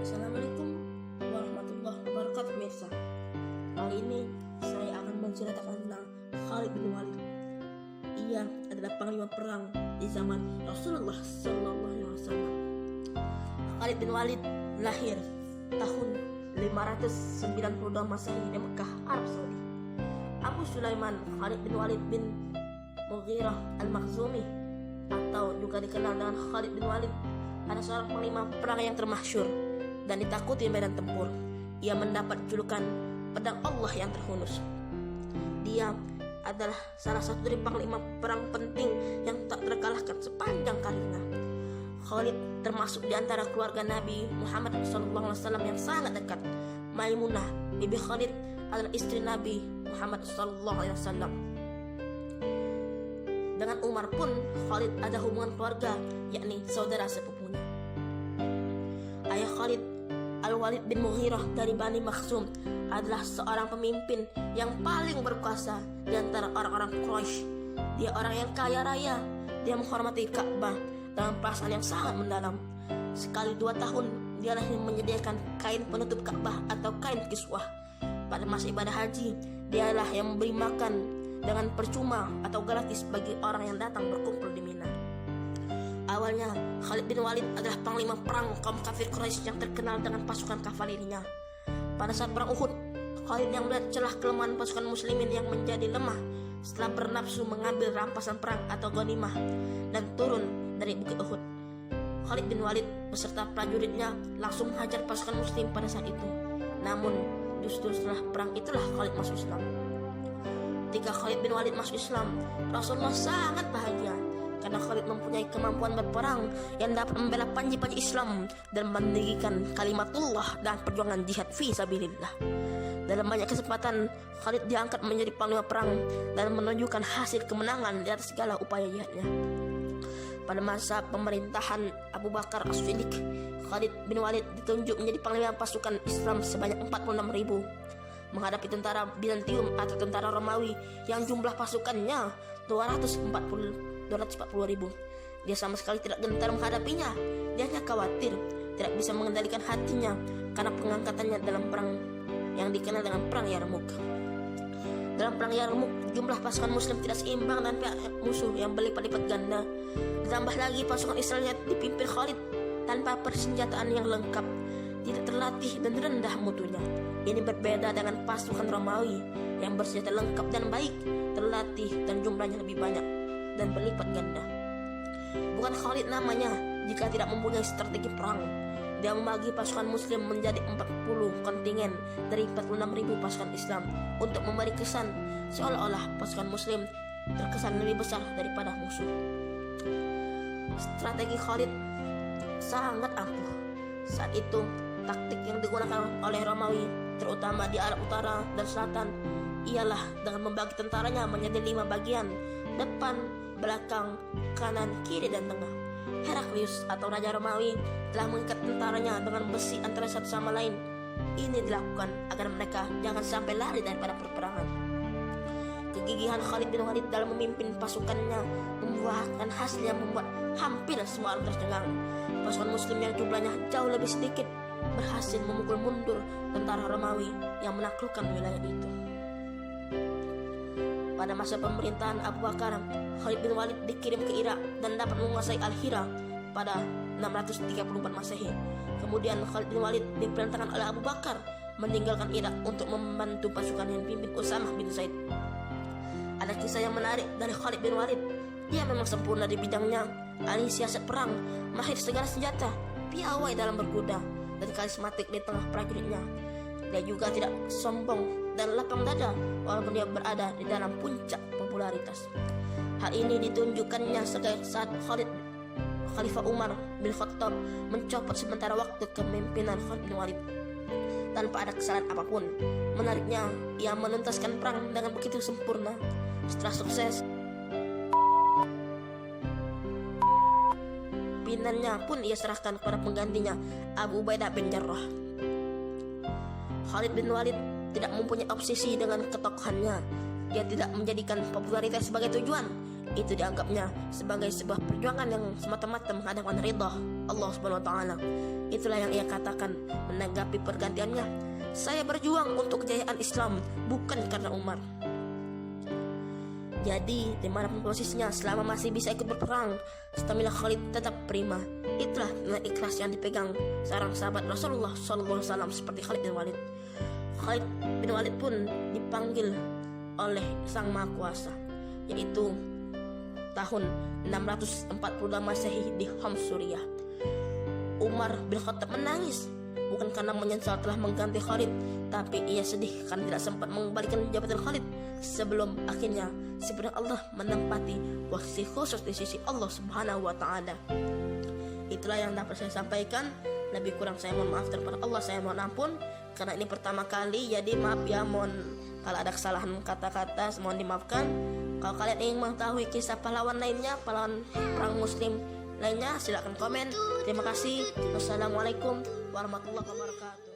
Assalamualaikum warahmatullahi wabarakatuh pemirsa. Kali ini saya akan menceritakan tentang Khalid bin Walid. Ia adalah panglima perang di zaman Rasulullah SAW. Khalid bin Walid lahir tahun 592 Masehi di Mekah, Arab Saudi. Abu Sulaiman Khalid bin Walid bin Mughirah al-Makhzumi atau juga dikenal dengan Khalid bin Walid adalah seorang panglima perang yang termasyhur dan ditakuti medan tempur. Ia mendapat julukan pedang Allah yang terhunus. Dia adalah salah satu dari panglima perang penting yang tak terkalahkan sepanjang karirnya. Khalid termasuk di antara keluarga Nabi Muhammad SAW yang sangat dekat. Maimunah, bibi Khalid, adalah istri Nabi Muhammad SAW. Dengan Umar pun Khalid ada hubungan keluarga, yakni saudara sepupunya. Ayah Khalid, Al-Walid bin Mughirah dari Bani Makhzum, adalah seorang pemimpin yang paling berkuasa di antara orang-orang Quraisy. Dia orang yang kaya raya. Dia menghormati Ka'bah dalam perasaan yang sangat mendalam. Sekali 2 tahun dialah yang menyediakan kain penutup Ka'bah atau kain kiswah. Pada masa ibadah haji, dialah yang memberi makan dengan percuma atau gratis bagi orang yang datang berkumpul di Mina. Awalnya Khalid bin Walid adalah panglima perang kaum kafir Quraisy yang terkenal dengan pasukan kavalerinya. Pada saat perang Uhud, Khalid yang melihat celah kelemahan pasukan muslimin yang menjadi lemah setelah bernafsu mengambil rampasan perang atau ghanimah dan turun dari bukit Uhud. Khalid bin Walid beserta prajuritnya langsung menghajar pasukan muslim pada saat itu. Namun justru setelah perang itulah Khalid masuk Islam. Ketika Khalid bin Walid masuk Islam, Rasulullah sangat bahagia karena Khalid mempunyai kemampuan berperang yang dapat membela panji-panji Islam dan meninggikan kalimatullah dan perjuangan jihad fi sabilillah. Dalam banyak kesempatan, Khalid diangkat menjadi panglima perang dan menunjukkan hasil kemenangan di atas segala upaya jihadnya. Pada masa pemerintahan Abu Bakar As-Siddiq, Khalid bin Walid ditunjuk menjadi panglima pasukan Islam sebanyak 46.000 menghadapi tentara Bizantium atau tentara Romawi yang jumlah pasukannya 240.000. Dia sama sekali tidak gentar menghadapinya. Dia hanya khawatir tidak bisa mengendalikan hatinya karena pengangkatannya dalam perang yang dikenal dengan perang Yarmuk. Dalam perang Yarmuk, jumlah pasukan muslim tidak seimbang dengan pihak musuh yang berlipat-lipat ganda. Ditambah lagi pasukan Israel dipimpin Khalid tanpa persenjataan yang lengkap, tidak terlatih dan rendah mutunya. Ini berbeda dengan pasukan Romawi yang bersenjata lengkap dan baik, terlatih dan jumlahnya lebih banyak dan berlipat ganda. Bukan Khalid namanya jika tidak mempunyai strategi perang. Dia membagi pasukan muslim menjadi 40 kontingen dari 46.000 pasukan Islam untuk memberi kesan seolah-olah pasukan muslim terkesan lebih besar daripada musuh. Strategi Khalid sangat ampuh. Saat itu taktik yang digunakan oleh Romawi, terutama di Arab Utara dan Selatan, ialah dengan membagi tentaranya menjadi 5 bagian: depan, belakang, kanan, kiri, dan tengah. Heraklius atau Raja Romawi telah mengikat tentaranya dengan besi antara satu sama lain. Ini dilakukan agar mereka jangan sampai lari daripada peperangan. Kegigihan Khalid bin Walid dalam memimpin pasukannya membuahkan hasil yang membuat hampir semua orang tercengang. Pasukan muslim yang jumlahnya jauh lebih sedikit berhasil memukul mundur tentara Romawi yang menaklukkan wilayah itu. Pada masa pemerintahan Abu Bakar, Khalid bin Walid dikirim ke Irak dan dapat menguasai Al-Hira pada 634 Masehi. Kemudian Khalid bin Walid diperintahkan oleh Abu Bakar meninggalkan Irak untuk membantu pasukan yang dipimpin Usamah bin Zaid. Ada kisah yang menarik dari Khalid bin Walid. Dia memang sempurna di bidangnya, ahli siasat perang, mahir segala senjata, piawai dalam berkuda, dan karismatik di tengah prajuritnya. Dia juga tidak sombong dan lapang dada walaupun dia berada di dalam puncak popularitas. Hal ini ditunjukkannya saat Khalifah Umar bin Khattab mencopot sementara waktu kepemimpinan Khalid bin Walid tanpa ada kesalahan apapun. Menariknya, ia menuntaskan perang dengan begitu sempurna. Setelah sukses, pimpinannya pun ia serahkan kepada penggantinya, Abu Ubaidah bin Jarrah. Khalid bin Walid tidak mempunyai obsesi dengan ketokohannya. Dia tidak menjadikan popularitas sebagai tujuan. itu dianggapnya sebagai sebuah perjuangan yang semata-mata menghadapkan ridha Allah Subhanahu wa taala. Itulah yang ia katakan menanggapi pergantiannya, "Saya berjuang untuk kejayaan Islam, bukan karena Umar." Jadi, dimanapun posisinya, selama masih bisa ikut berperang, stamina Khalid tetap prima. Itulah nilai ikhlas yang dipegang seorang sahabat Rasulullah SAW seperti Khalid bin Walid. Khalid bin Walid pun dipanggil oleh Sang Maha Kuasa, yaitu tahun 640 Masehi di Homs, Suriah. Umar bin Khattab menangis, bukan karena menyesal telah mengganti Khalid, tapi ia sedih karena tidak sempat mengembalikan jabatan Khalid sebelum akhirnya sebenarnya Allah menempati posisi khusus di sisi Allah Subhanahu wa taala. Itulah yang dapat saya sampaikan. Lebih kurang saya mohon maaf terhadap Allah, saya mohon ampun karena ini pertama kali, jadi maaf ya, mohon kalau ada kesalahan kata-kata mohon dimaafkan. Kalau kalian ingin mengetahui kisah pahlawan lainnya, pahlawan perang muslim lainnya, silakan komen. Terima kasih. Wassalamualaikum warahmatullahi wabarakatuh.